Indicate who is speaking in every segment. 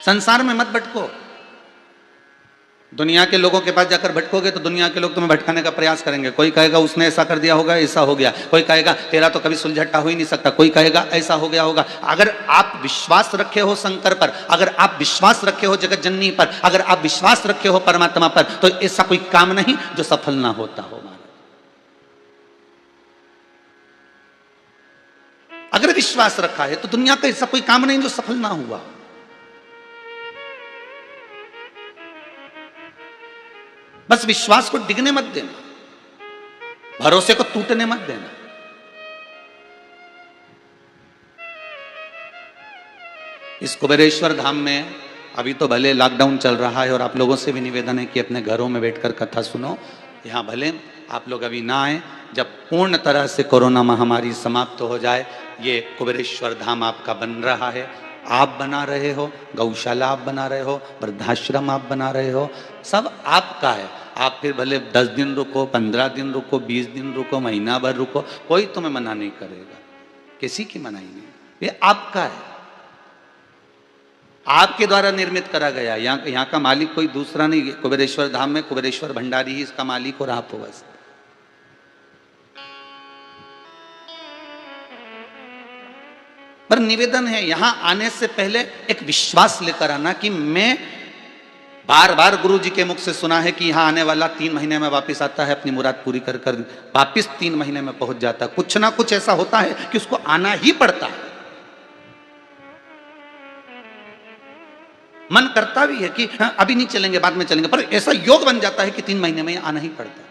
Speaker 1: संसार में मत भटको। दुनिया के लोगों के पास जाकर भटकोगे तो दुनिया के लोग तुम्हें भटकाने का प्रयास करेंगे। कोई कहेगा उसने ऐसा कर दिया होगा, ऐसा हो गया। कोई कहेगा तेरा तो कभी सुलझटा हो ही नहीं सकता। कोई कहेगा ऐसा हो गया होगा। अगर आप विश्वास रखे हो शंकर पर, अगर आप विश्वास रखे हो जगत जननी पर, अगर आप विश्वास रखे हो परमात्मा पर, तो ऐसा कोई काम नहीं जो सफल ना होता हो। अगर विश्वास रखा है तो दुनिया का ऐसा कोई काम नहीं जो सफल ना हुआ। बस विश्वास को डिगने मत देना, भरोसे को टूटने मत देना। इस कुबेरेश्वर धाम में अभी तो भले लॉकडाउन चल रहा है और आप लोगों से भी निवेदन है कि अपने घरों में बैठकर कथा सुनो। यहां भले आप लोग अभी ना आए, जब पूर्ण तरह से कोरोना महामारी समाप्त हो जाए, ये कुबेरेश्वर धाम आपका बन रहा है। आप बना रहे हो, गौशाला आप बना रहे हो, वृद्धाश्रम आप बना रहे हो, सब आपका है। आप फिर भले 10 दिन रुको, 15 दिन रुको, 20 दिन रुको, महीना भर रुको, कोई तुम्हें मना नहीं करेगा। किसी की मनाही नहीं, ये आपका है, आपके द्वारा निर्मित करा गया। यहाँ का मालिक कोई दूसरा नहीं। कुबेरेश्वर धाम में कुबेरेश्वर भंडारी ही इसका मालिक और आप हो बस। पर निवेदन है यहां आने से पहले एक विश्वास लेकर आना कि मैं बार बार गुरु जी के मुख से सुना है कि यहां आने वाला 3 महीने में वापस आता है, अपनी मुराद पूरी कर कर वापस 3 महीने में पहुंच जाता है। कुछ ना कुछ ऐसा होता है कि उसको आना ही पड़ता है। मन करता भी है कि हाँ, अभी नहीं चलेंगे, बाद में चलेंगे, पर ऐसा योग बन जाता है कि 3 महीने में आना ही पड़ता है।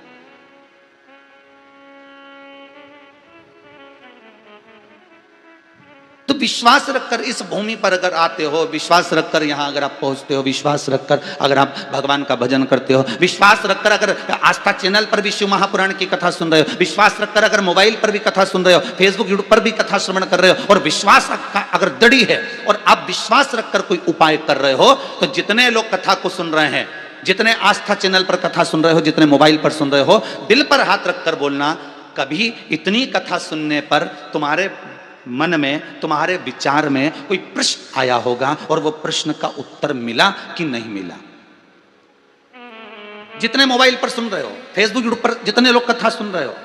Speaker 1: तो विश्वास रखकर इस भूमि पर अगर आते हो, विश्वास रखकर यहां अगर आप पहुंचते हो, विश्वास रखकर अगर आप भगवान का भजन करते हो, विश्वास रखकर अगर आस्था चैनल पर भी शिव महापुराण की कथा सुन रहे हो, विश्वास रखकर अगर मोबाइल पर भी कथा सुन रहे हो, फेसबुक यूट्यूब पर भी कथा श्रवण कर रहे हो, और विश्वास अगर दृढ़ है और आप विश्वास रखकर कोई उपाय कर रहे हो, तो जितने लोग कथा को सुन रहे हैं, जितने आस्था चैनल पर कथा सुन रहे हो, जितने मोबाइल पर सुन रहे हो, दिल पर हाथ रखकर बोलना, कभी इतनी कथा सुनने पर तुम्हारे मन में, तुम्हारे विचार में कोई प्रश्न आया होगा और वो प्रश्न का उत्तर मिला कि नहीं मिला। जितने मोबाइल पर सुन रहे हो, फेसबुक यूट्यूब पर जितने लोग कथा सुन रहे हो,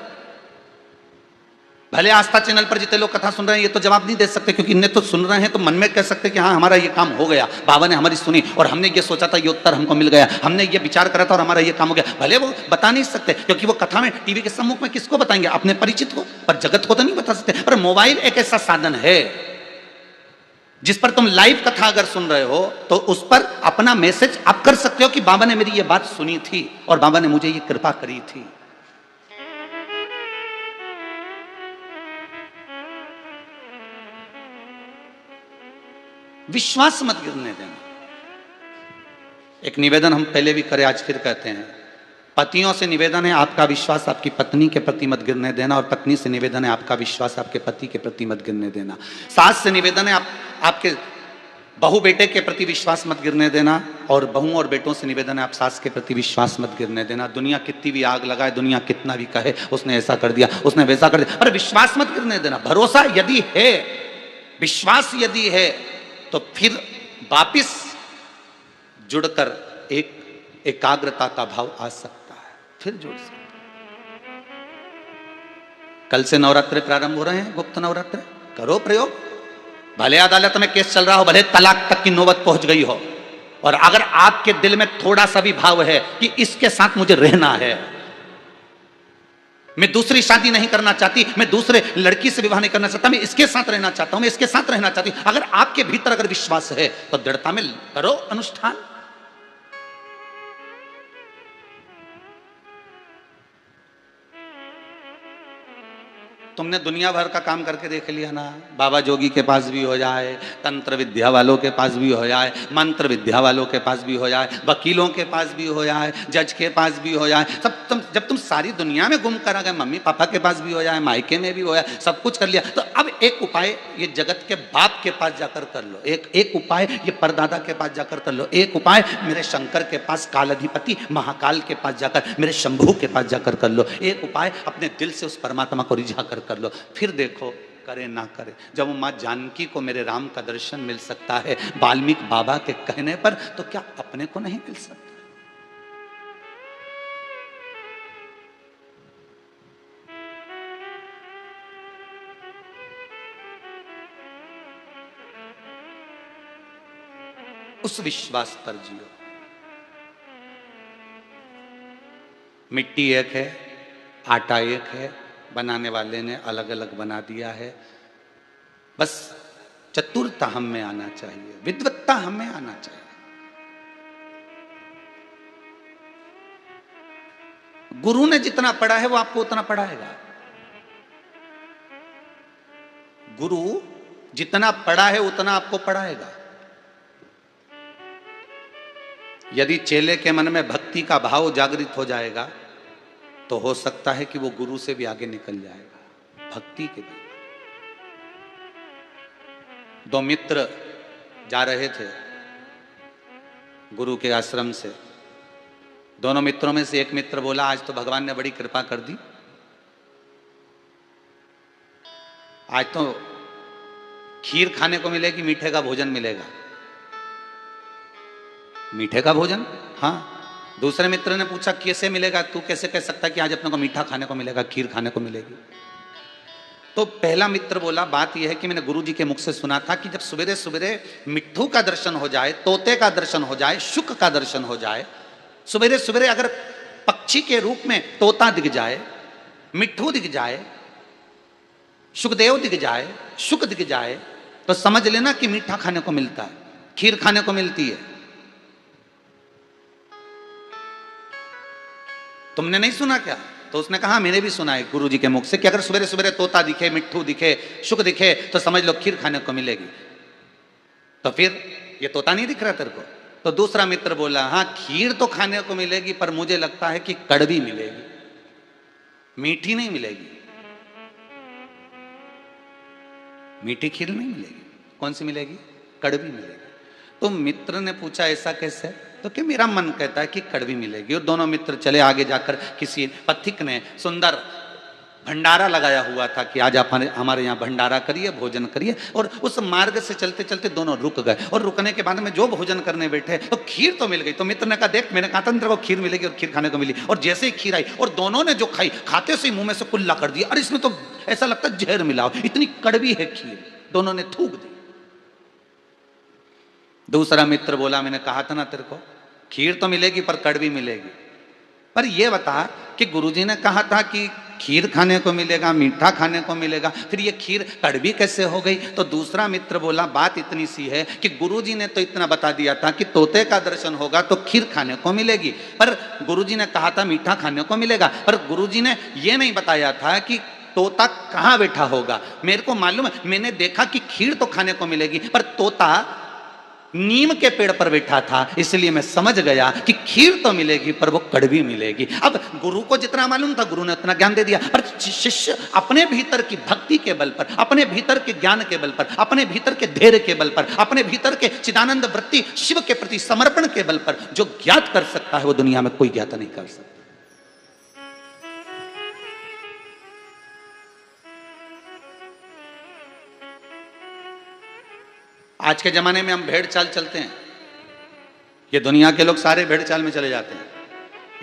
Speaker 1: भले आस्था चैनल पर जितने लोग कथा सुन रहे हैं, ये तो जवाब नहीं दे सकते क्योंकि इन्हें तो सुन रहे हैं, तो मन में कह सकते कि हाँ हमारा ये काम हो गया, बाबा ने हमारी सुनी और हमने ये सोचा था, ये उत्तर हमको मिल गया, हमने ये विचार करा था और हमारा ये काम हो गया। भले वो बता नहीं सकते क्योंकि वो कथा में टीवी के सम्मुख में किसको बताएंगे, अपने परिचित को, पर जगत को तो नहीं बता सकते। पर मोबाइल एक ऐसा साधन है जिस पर तुम लाइव कथा अगर सुन रहे हो तो उस पर अपना मैसेज आप कर सकते हो कि बाबा ने मेरी ये बात सुनी थी और बाबा ने मुझे ये कृपा करी थी। विश्वास मत गिरने देना। एक निवेदन हम पहले भी करे, आज फिर कहते हैं, पतियों से निवेदन है आपका विश्वास आपकी पत्नी के प्रति मत गिरने देना, और पत्नी से निवेदन है आपका विश्वास आपके पति के प्रति मत गिरने देना। सास से निवेदन है आपके बहू बेटे के प्रति विश्वास मत गिरने देना, और बहू और बेटों से निवेदन है आप सास के प्रति विश्वास मत गिरने देना। दुनिया कितनी भी आग लगाए, दुनिया कितना भी कहे उसने ऐसा कर दिया, उसने वैसा कर दिया, पर विश्वास मत गिरने देना। भरोसा यदि है, विश्वास यदि है, तो फिर वापिस जुड़कर एक एकाग्रता का भाव आ सकता है, फिर जुड़ सकता है। कल से नवरात्र प्रारंभ हो रहे हैं, गुप्त नवरात्र, करो प्रयोग। भले अदालत में केस चल रहा हो, भले तलाक तक की नौबत पहुंच गई हो, और अगर आपके दिल में थोड़ा सा भी भाव है कि इसके साथ मुझे रहना है, मैं दूसरी शादी नहीं करना चाहती, मैं दूसरे लड़की से विवाह नहीं करना चाहता, मैं इसके साथ रहना चाहता हूं, मैं इसके साथ रहना चाहती हूं, अगर आपके भीतर अगर विश्वास है तो दृढ़ता में करो अनुष्ठान। तुमने दुनिया भर का काम करके देख लिया ना, बाबा जोगी के पास भी हो जाए, तंत्र विद्या वालों के पास भी हो जाए, मंत्र विद्या वालों के पास भी हो जाए, वकीलों के पास भी हो जाए, जज के पास भी हो जाए, सब जब तुम सारी दुनिया में घूम कर आ गए, मम्मी पापा के पास भी हो जाए, मायके में भी हो जाए, सब कुछ कर लिया, तो अब एक उपाय ये जगत के बाप के पास जाकर कर लो, एक उपाय ये परदादा के पास जाकर कर लो, एक उपाय मेरे शंकर के पास, कालाधिपति महाकाल के पास जाकर, मेरे शंभू के पास जाकर कर लो, एक उपाय अपने दिल से उस परमात्मा को रिझा कर लो। फिर देखो करे ना करे, जब माँ जानकी को मेरे राम का दर्शन मिल सकता है वाल्मीकि बाबा के कहने पर, तो क्या अपने को नहीं मिल सकता? उस विश्वास पर जियो। मिट्टी एक है, आटा एक है, बनाने वाले ने अलग अलग बना दिया है। बस चतुरता हम में आना चाहिए, विद्वत्ता हमें आना चाहिए। गुरु ने जितना पढ़ा है वो आपको उतना पढ़ाएगा। गुरु जितना पढ़ा है उतना आपको पढ़ाएगा। यदि चेले के मन में भक्ति का भाव जागृत हो जाएगा तो हो सकता है कि वो गुरु से भी आगे निकल जाएगा भक्ति के बल। दो मित्र जा रहे थे गुरु के आश्रम से। दोनों मित्रों में से एक मित्र बोला, आज तो भगवान ने बड़ी कृपा कर दी, आज तो खीर खाने को मिलेगी, मीठे का भोजन मिलेगा। मीठे का भोजन? हाँ। दूसरे मित्र ने पूछा, कैसे मिलेगा? तू कैसे कह सकता कि आज अपने को मीठा खाने को मिलेगा, खीर खाने को मिलेगी? तो पहला मित्र बोला, बात यह है कि मैंने गुरुजी के मुख से सुना था कि जब सवेरे सवेरे मिट्ठू का दर्शन हो जाए, तोते का दर्शन हो जाए, शुक का दर्शन हो जाए, सवेरे सवेरे अगर पक्षी के रूप में तोता दिख जाए, मिट्ठू दिख जाए, सुखदेव दिख जाए, शुक दिख जाए, तो समझ लेना कि मीठा खाने को मिलता है, खीर खाने को मिलती है। तुमने नहीं सुना क्या? तो उसने कहा, मैंने भी सुना है गुरुजी के मुख से कि अगर सवेरे सवेरे तोता दिखे, मिट्ठू दिखे, शुक दिखे, तो समझ लो खीर खाने को मिलेगी। तो फिर ये तोता नहीं दिख रहा तेरे को? तो दूसरा मित्र बोला, हाँ खीर तो खाने को मिलेगी, पर मुझे लगता है कि कड़वी मिलेगी, मीठी नहीं मिलेगी। मीठी खीर नहीं मिलेगी। कौन सी मिलेगी? कड़वी मिलेगी। तो मित्र ने पूछा, ऐसा कैसे? तो कि मेरा मन कहता है कि कड़वी मिलेगी। और दोनों मित्र चले। आगे जाकर किसी पथिक ने सुंदर भंडारा लगाया हुआ था कि आज आप हमारे यहाँ भंडारा करिए, भोजन करिए। और उस मार्ग से चलते चलते दोनों रुक गए। और रुकने के बाद में जो भोजन करने बैठे तो खीर तो मिल गई। तो मित्र ने कहा, देख मैंने कहा था तेरे को खीर मिलेगी, और खीर खाने को मिली। और जैसे ही खीर आई और दोनों ने जो खाई, खाते से ही मुंह में से कुल्ला कर दिया। अरे इसमें तो ऐसा लगता है जहर मिला हो, इतनी कड़वी है खीर। दोनों ने थूक दी। दूसरा मित्र बोला, मैंने कहा था ना तेरे को खीर तो मिलेगी पर कड़वी मिलेगी। पर यह बता कि गुरुजी ने कहा था कि खीर खाने को मिलेगा, मीठा खाने को मिलेगा, फिर ये खीर कड़वी कैसे हो गई? तो दूसरा मित्र बोला, बात इतनी सी है कि गुरुजी ने तो इतना बता दिया था कि तोते का दर्शन होगा तो खीर खाने को मिलेगी, पर गुरुजी ने कहा था मीठा खाने को मिलेगा। पर गुरुजी ने यह नहीं बताया था कि तोता कहाँ बैठा होगा। मेरे को मालूम है, मैंने देखा कि खीर तो खाने को मिलेगी, पर तोता नीम के पेड़ पर बैठा था, इसलिए मैं समझ गया कि खीर तो मिलेगी पर वो कड़वी मिलेगी। अब गुरु को जितना मालूम था गुरु ने उतना ज्ञान दे दिया। पर शिष्य अपने भीतर की भक्ति के बल पर, अपने भीतर के ज्ञान के बल पर, अपने भीतर के धैर्य के बल पर, अपने भीतर के चिदानंद वृत्ति शिव के प्रति समर्पण के बल पर जो ज्ञात कर सकता है वो दुनिया में कोई ज्ञात नहीं कर सकता। आज के जमाने में हम भेड़ चाल चलते हैं, ये दुनिया के लोग सारे भेड़ चाल में चले जाते हैं।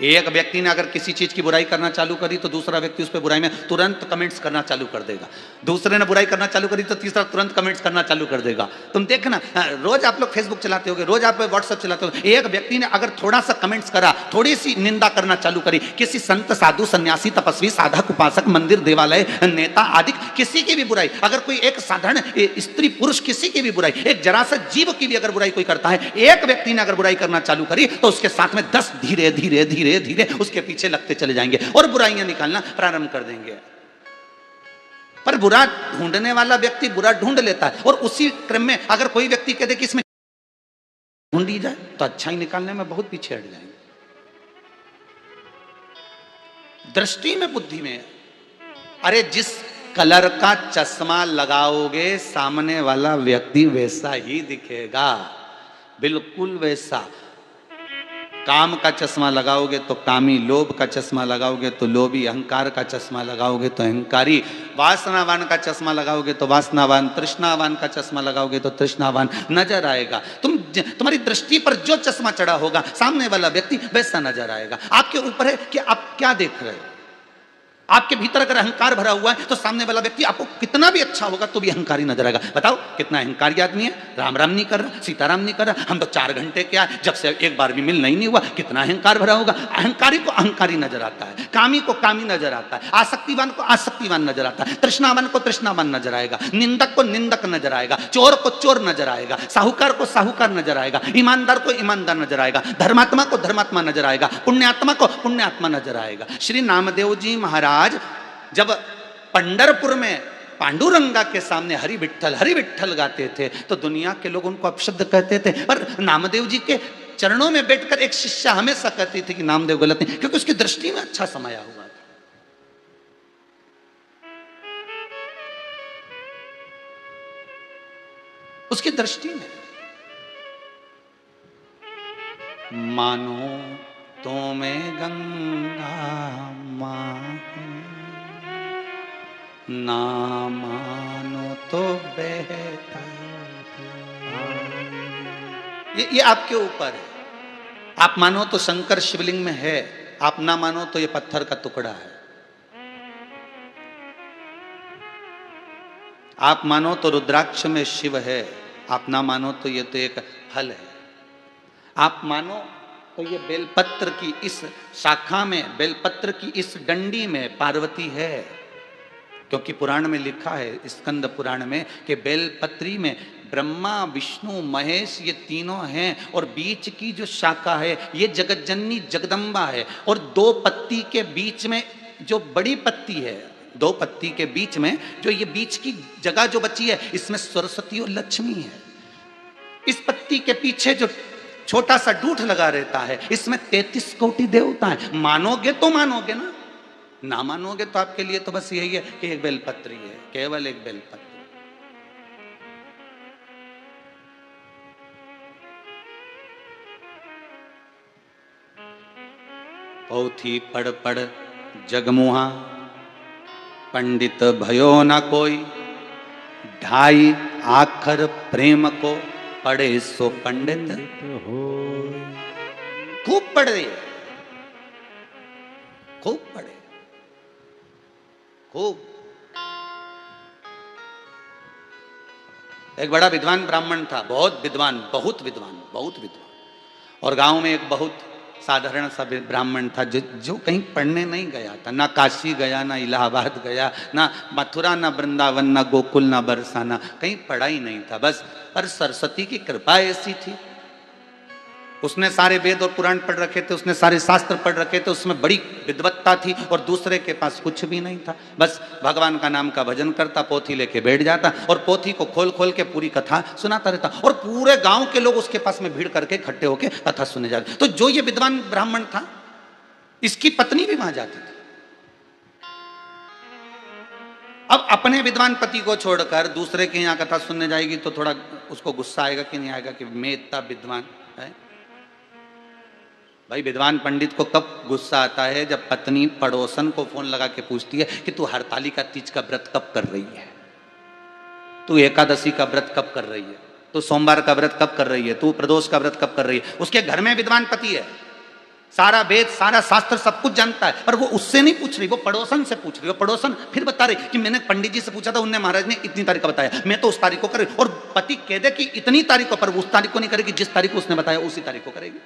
Speaker 1: एक व्यक्ति ने अगर किसी चीज की बुराई करना चालू करी तो दूसरा व्यक्ति उस पर बुराई में तुरंत कमेंट्स करना चालू कर देगा। दूसरे ने बुराई करना चालू करी तो तीसरा तुरंत कमेंट्स करना चालू कर देगा। तुम देखना, रोज आप लोग फेसबुक चलाते होगे, रोज आप व्हाट्सएप चलाते होगे। एक व्यक्ति ने अगर थोड़ा सा कमेंट्स करा, थोड़ी सी निंदा करना चालू करी, किसी संत साधु सन्यासी तपस्वी साधक उपासक मंदिर देवालय नेता आदि किसी की भी बुराई, अगर कोई एक साधारण स्त्री पुरुष किसी की भी बुराई, एक जरा सा जीव की भी अगर बुराई कोई करता है, एक व्यक्ति ने अगर बुराई करना चालू करी तो उसके साथ में 10 धीरे धीरे धीरे धीरे उसके पीछे लगते चले जाएंगे और बुराइयां निकालना प्रारंभ कर देंगे। पर बुरा ढूंढने वाला व्यक्ति बुरा ढूंढ लेता है, और उसी क्रम में अगर कोई व्यक्ति कह दे कि इसमें ढूंढी जाए तो अच्छाई निकालने में बहुत पीछे हट जाएंगे। दृष्टि में, बुद्धि में। अरे जिस कलर का चश्मा लगाओगे सामने वाला व्यक्ति वैसा ही दिखेगा, बिल्कुल वैसा। काम का चश्मा लगाओगे तो कामी, लोभ का चश्मा लगाओगे तो लोभी, अहंकार का चश्मा लगाओगे तो अहंकारी, वासनावान का चश्मा लगाओगे तो वासनावान, तृष्णावान का चश्मा लगाओगे तो तृष्णावान नजर आएगा। तुम्हारी दृष्टि पर जो चश्मा चढ़ा होगा सामने वाला व्यक्ति वैसा नजर आएगा। आपके ऊपर है कि आप क्या देख रहे हो। आपके भीतर अगर अहंकार भरा हुआ है तो सामने वाला व्यक्ति आपको कितना भी अच्छा होगा तो भी अहंकारी नजर आएगा। बताओ कितना अहंकारी आदमी है, राम राम नहीं कर रहा, सीताराम नहीं कर रहा, हम तो 4 घंटे क्या जब से एक बार भी मिलना ही नहीं हुआ, कितना अहंकार भरा होगा। अहंकारी को अहंकारी नजर आता है, कामी को कामी नजर आता है, आसक्तिवान को आसक्तिवान नजर आता है, तृष्णावान को तृष्णावान नजर आएगा, निंदक को निंदक नजर आएगा, चोर को चोर नजर आएगा, साहूकार को साहूकार नजर आएगा, ईमानदार को ईमानदार नजर आएगा, धर्मात्मा को धर्मात्मा नजर आएगा, पुण्यात्मा को पुण्यात्मा नजर आएगा। श्री नामदेव जी महाराज जब पंढरपुर में पांडुरंगा के सामने हरि विठ्ठल गाते थे तो दुनिया के लोग उनको अपशब्द कहते थे, पर नामदेव जी के चरणों में बैठकर एक शिष्य हमेशा कहती थी कि नामदेव गलत नहीं, क्योंकि उसकी दृष्टि में अच्छा समाया हुआ था। उसकी दृष्टि में मानो तो मैं गंगा मां, ना मानो तो बहता। ये आपके ऊपर है। आप मानो तो शंकर शिवलिंग में है, आप ना मानो तो ये पत्थर का टुकड़ा है। आप मानो तो रुद्राक्ष में शिव है, आप ना मानो तो ये तो एक फल है। आप मानो तो ये बेलपत्र की इस शाखा में, बेलपत्र की इस डंडी में पार्वती है, क्योंकि पुराण में लिखा है, स्कंद पुराण में, कि बेलपत्री में ब्रह्मा विष्णु महेश ये तीनों हैं और बीच की जो शाखा है ये जगतजननी जगदम्बा है, और 2 पत्ती के बीच में जो बड़ी पत्ती है, 2 पत्ती के बीच में जो ये बीच की जगह जो बची है इसमें सरस्वती और लक्ष्मी है। इस पत्ती के पीछे जो छोटा सा डूठ लगा रहता है इसमें 33 कोटि देवता है। मानोगे तो मानोगे ना, ना मानोगे तो आपके लिए तो बस यही है कि एक बेलपत्री है, केवल एक बेलपत्री। पोथी पढ़ पढ़ जगमुहा, पंडित भयो ना कोई, 2.5 आखर प्रेम को पढ़े सो पंडित हो। खूब पढ़े, खूब पढ़े, खूब। एक बड़ा विद्वान ब्राह्मण था, बहुत विद्वान, बहुत विद्वान, बहुत विद्वान। और गांव में एक बहुत साधारण सा ब्राह्मण था जो कहीं पढ़ने नहीं गया था, ना काशी गया, ना इलाहाबाद गया, ना मथुरा, ना वृंदावन, ना गोकुल, ना बरसाना, कहीं पढ़ा ही नहीं था बस। पर सरस्वती की कृपा ऐसी थी, उसने सारे वेद और पुराण पढ़ रखे थे, उसने सारे शास्त्र पढ़ रखे थे, उसमें बड़ी विद्वत्ता थी, और दूसरे के पास कुछ भी नहीं था। बस भगवान का नाम का भजन करता, पोथी लेके बैठ जाता और पोथी को खोल खोल के पूरी कथा सुनाता रहता, और पूरे गांव के लोग उसके पास में भीड़ करके इकट्ठे होके कथा सुनने जाते। तो जो ये विद्वान ब्राह्मण था, इसकी पत्नी भी वहां जाती थी। अब अपने विद्वान पति को छोड़कर दूसरे के यहाँ कथा सुनने जाएगी तो थोड़ा उसको गुस्सा आएगा कि नहीं आएगा कि मैं इतना विद्वान है। भाई विद्वान पंडित को कब गुस्सा आता है? जब पत्नी पड़ोसन को फोन लगा के पूछती है कि तू हरतालिका तीज का व्रत कब कर रही है, तू एकादशी का व्रत कब कर रही है, तू सोमवार का व्रत कब कर रही है, तू प्रदोष का व्रत कब कर रही है। उसके घर में विद्वान पति है, सारा वेद सारा शास्त्र सब कुछ जानता है, पर वो उससे नहीं पूछ रही, वो पड़ोसन से पूछ रही। वो पड़ोसन फिर बता रही कि मैंने पंडित जी से पूछा था, उनने महाराज ने इतनी तारीख का बताया, मैं तो उस तारीख को कर। और पति कह दे कि इतनी तारीख को, पर उस तारीख को नहीं करेगी जिस तारीख को उसने बताया उसी तारीख को करेगी।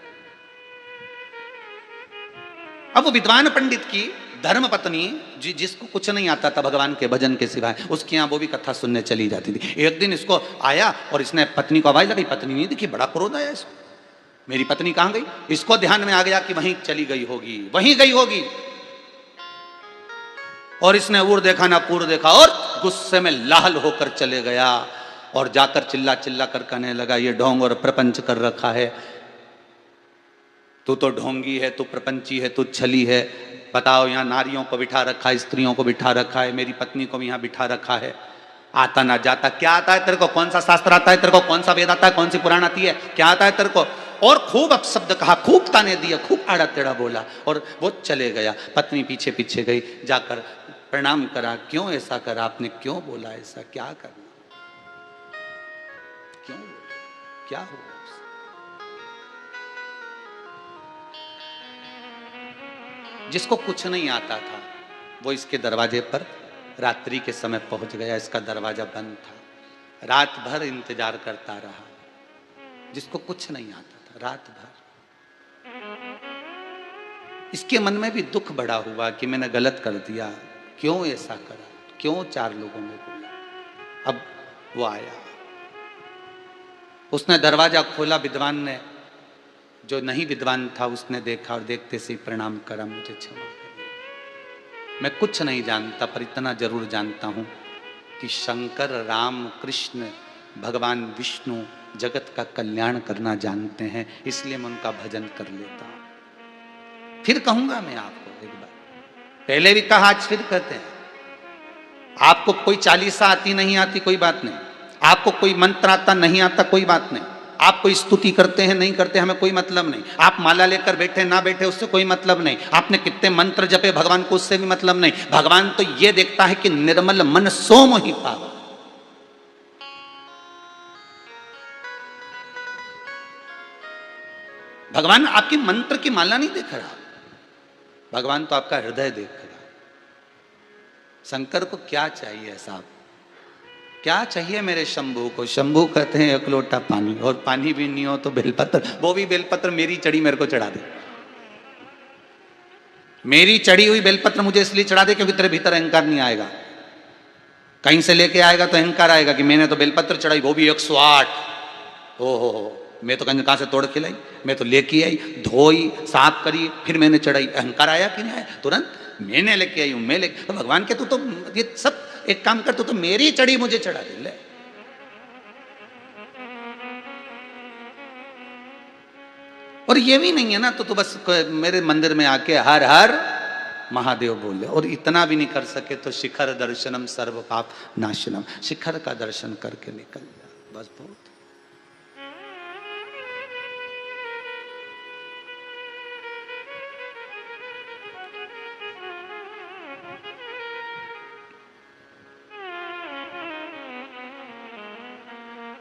Speaker 1: अब वो विद्वान पंडित की धर्म पत्नी जिसको कुछ नहीं आता था भगवान के भजन के सिवाय, उसके यहाँ वो भी कथा सुनने चली जाती थी। एक दिन इसको आया और इसने पत्नी को आवाज लगाई, पत्नी नहीं दिखी, बड़ा क्रोध आया इसको, मेरी पत्नी कहां गई। इसको ध्यान में आ गया कि वहीं चली गई होगी, वहीं गई होगी। और इसने उर देखा ना पूर देखा और गुस्से में लाल होकर चले गया और जाकर चिल्ला चिल्ला कर कहने लगा, ये ढोंग और प्रपंच कर रखा है, तू तो ढोंगी है, तू प्रपंची है, तू छली है। बताओ, यहाँ नारियों को बिठा रखा है, स्त्रियों को बिठा रखा है, मेरी पत्नी को भी यहाँ बिठा रखा है। आता ना जाता क्या आता है तेरे को? कौन सा शास्त्र आता है तेरे को? कौन सा वेद आता है? कौन सी पुराण आती है? क्या आता है तेरे को? और खूब अपशब्द कहा, खूब ताने दिया, खूब आड़ा टेढ़ा बोला और वो चले गया। पत्नी पीछे पीछे गई, जाकर प्रणाम करा, क्यों ऐसा करा आपने, क्यों बोला ऐसा, क्या करना, क्यों, क्या हुआ। जिसको कुछ नहीं आता था वो इसके दरवाजे पर रात्रि के समय पहुंच गया, इसका दरवाजा बंद था, रात भर इंतजार करता रहा। जिसको कुछ नहीं आता था, रात भर। इसके मन में भी दुख बड़ा हुआ कि मैंने गलत कर दिया, क्यों ऐसा करा, क्यों 4 लोगों में बोला। अब वो आया, उसने दरवाजा खोला, विद्वान ने, जो नहीं विद्वान था उसने देखा और देखते से प्रणाम करा, मुझे क्षमा करिए, मैं कुछ नहीं जानता पर इतना जरूर जानता हूं कि शंकर, राम, कृष्ण, भगवान विष्णु जगत का कल्याण करना जानते हैं, इसलिए मैं उनका भजन कर लेता हूं। फिर कहूंगा मैं आपको एक बार, पहले भी कहा आज फिर कहते हैं, आपको कोई चालीसा आती नहीं आती कोई बात नहीं, आपको कोई मंत्र आता नहीं आता कोई बात नहीं, आप कोई स्तुति करते हैं नहीं करते हमें कोई मतलब नहीं, आप माला लेकर बैठे ना बैठे उससे कोई मतलब नहीं, आपने कितने मंत्र जपे भगवान को उससे भी मतलब नहीं। भगवान तो यह देखता है कि निर्मल मन सो मोहि पावा। भगवान आपकी मंत्र की माला नहीं देख रहा, भगवान तो आपका हृदय देख रहा। शंकर को क्या चाहिए साहब, क्या चाहिए मेरे शंभू को। शंभू कहते हैं 1 लोटा पानी, और पानी भी नहीं हो तो बेलपत्र, वो भी बेलपत्र मेरी चढ़ी मेरे को चढ़ा दे, मेरी चढ़ी हुई बेलपत्र मुझे इसलिए चढ़ा दे क्योंकि तेरे भीतर अहंकार नहीं आएगा। कहीं से लेके आएगा तो अहंकार आएगा कि मैंने तो बेलपत्र चढ़ाई, वो भी 108। हो, मैं तो कहाँ से तोड़ के लाई, मैं तो लेके आई, धोई, साफ करी, फिर मैंने चढ़ाई। अहंकार आया कि नहीं आया, तुरंत मैंने लेके आई हूं, मैं लेके। तो भगवान के तू तो ये सब एक काम कर, तू तो मेरी चढ़ी मुझे चढ़ा दे ले। और ये भी नहीं है ना तो बस मेरे मंदिर में आके हर हर महादेव बोले, और इतना भी नहीं कर सके तो शिखर दर्शनम सर्व पाप नाशनम, शिखर का दर्शन करके निकल जा, बस बहुत।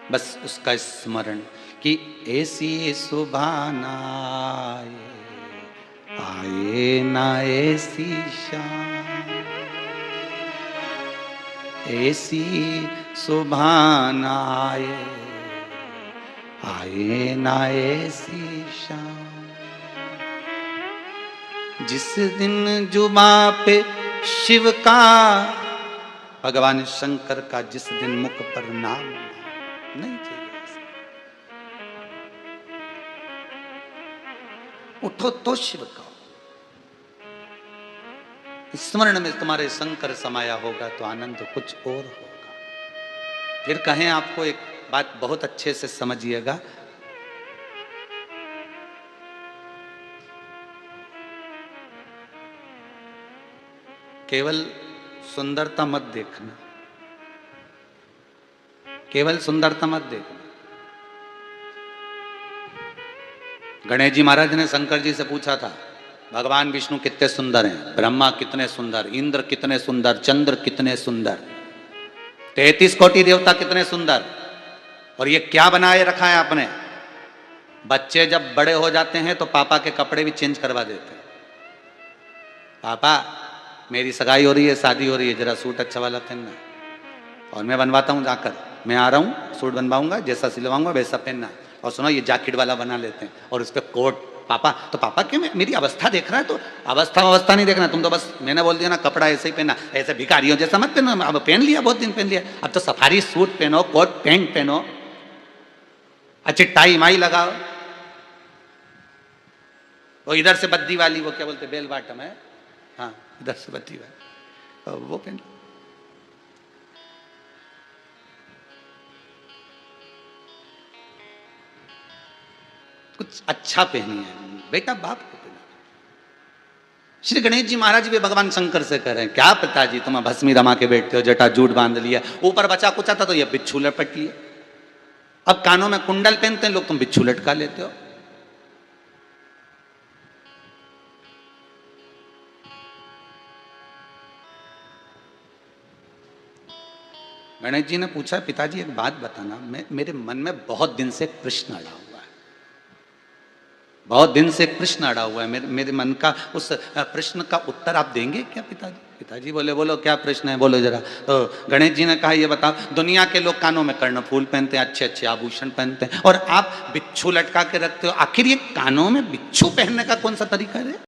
Speaker 1: बस उसका स्मरण कि ऐसी सुभाना आए ना ऐसी शाम, ऐसी सुभाना आए ना ऐसी शाम, जिस दिन जुबा पे शिव का, भगवान शंकर का जिस दिन मुख पर नाम नहीं चाहिए। उठो तो शिव का स्मरण में तुम्हारे शंकर समाया होगा तो आनंद कुछ और होगा। फिर कहें आपको एक बात बहुत अच्छे से समझिएगा, केवल सुंदरता मत देखना, केवल सुंदरता मत देखना। गणेश जी महाराज ने शंकर जी से पूछा था, भगवान विष्णु कितने सुंदर हैं, ब्रह्मा कितने सुंदर, इंद्र कितने सुंदर, चंद्र कितने सुंदर, 33 कोटि देवता कितने सुंदर, और ये क्या बनाए रखा है आपने। बच्चे जब बड़े हो जाते हैं तो पापा के कपड़े भी चेंज करवा देते हैं। पापा मेरी सगाई हो रही है, शादी हो रही है, जरा सूट अच्छा वाला पहनना, और मैं बनवाता हूँ जाकर, मैं आ रहा हूँ सूट बनवाऊंगा, जैसा सिलवाऊंगा वैसा पहनना, और सुनो ये जैकेट वाला बना लेते हैं और उस पर कोट। पापा तो पापा क्यों, मेरी अवस्था देख रहा है, तो अवस्था नहीं देखना, तुम तो बस मैंने बोल दिया ना कपड़ा ऐसे ही पहना, ऐसे भिखारियों जैसा मत पहनो। अब पहन लिया, बहुत दिन पहन लिया, अब तो सफारी सूट पहनो, कोट पैंट पहनो, अच्छी टाई माई लगाओ, वो इधर से बद्दी वाली, वो क्या बोलते बेल बाटम है, हाँ इधर से बद्दी वाली, वो पहन। कुछ अच्छा पहनिए बेटा, बाप को पहना। श्री गणेश जी महाराज भी भगवान शंकर से कह रहे हैं, क्या पिताजी तुम भस्मी रमा के बैठते हो, जटा जूट बांध लिया, ऊपर बचा कुचा था तो ये बिच्छू लटक लिया, अब कानों में कुंडल पहनते हैं लोग, तुम बिच्छू लटका लेते हो। गणेश जी ने पूछा, पिताजी एक बात बताना, मेरे मन में बहुत दिन से एक प्रश्न अड़ा हुआ है, बहुत दिन से एक प्रश्न अड़ा हुआ है, मेरे मन का उस प्रश्न का उत्तर आप देंगे क्या पिताजी? पिताजी बोले, बोलो क्या प्रश्न है, बोलो जरा। तो गणेश जी ने कहा, ये बताओ, दुनिया के लोग कानों में कर्णफूल पहनते हैं, अच्छे अच्छे आभूषण पहनते हैं, और आप बिच्छू लटका के रखते हो, आखिर ये कानों में बिच्छू पहनने का कौन सा तरीका है?